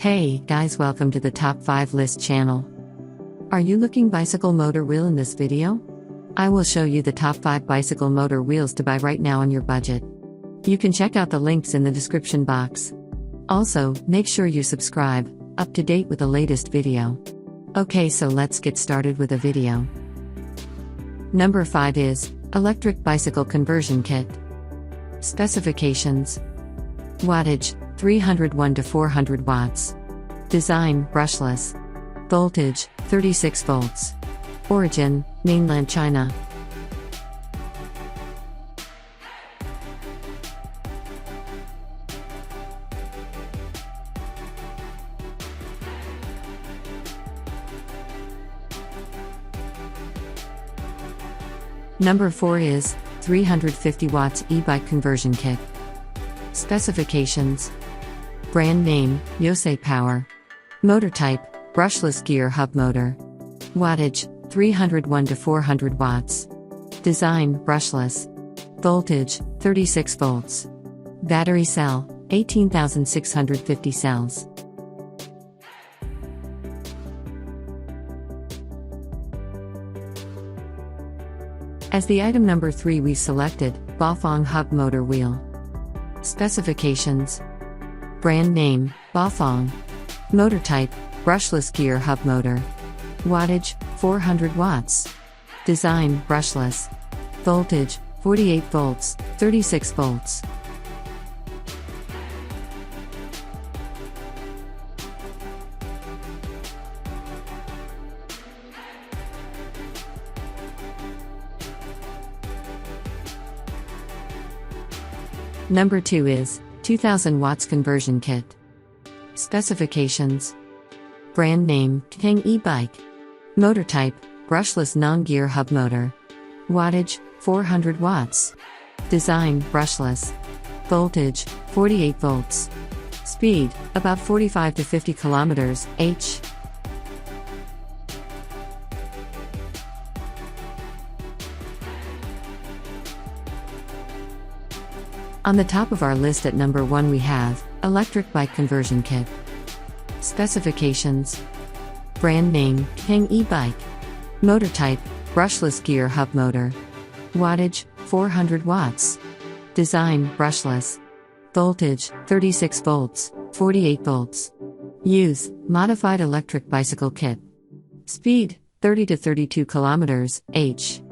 Hey guys, welcome to the Top 5 List channel. Are you looking bicycle motor wheel in this video? I will show you the top 5 bicycle motor wheels to buy right now on your budget. You can check out the links in the description box. Also, make sure you subscribe, up to date with the latest video. Okay, so let's get started with the video. Number 5 is Electric Bicycle Conversion Kit. Specifications: wattage 301 to 400 watts. Design brushless. Voltage 36 volts. Origin mainland China. Number 4 is 350 watts e-bike conversion kit. Specifications: brand name Yosei Power. Motor type brushless gear hub motor. Wattage 301 to 400 watts. Design brushless. Voltage 36 volts. Battery cell 18,650 cells. As the item number 3, we selected BAFANG hub motor wheel. Specifications: brand name BAFANG. Motor type brushless gear hub motor. Wattage 400 watts. Design brushless. Voltage 48 volts, 36 volts. Number 2 is 2000 watts conversion kit. Specifications: brand name Tang e-bike. Motor type brushless non-gear hub motor. Wattage 400 watts. Design brushless. Voltage 48 volts. Speed about 45 to 50 kilometers h. On the top of our list at number 1 we have Electric Bike Conversion Kit. Specifications: brand name Tang e-bike. Motor type brushless gear hub motor. Wattage 400 watts. Design brushless. Voltage 36 volts, 48 volts. Use modified electric bicycle kit. Speed 30 to 32 kilometers h.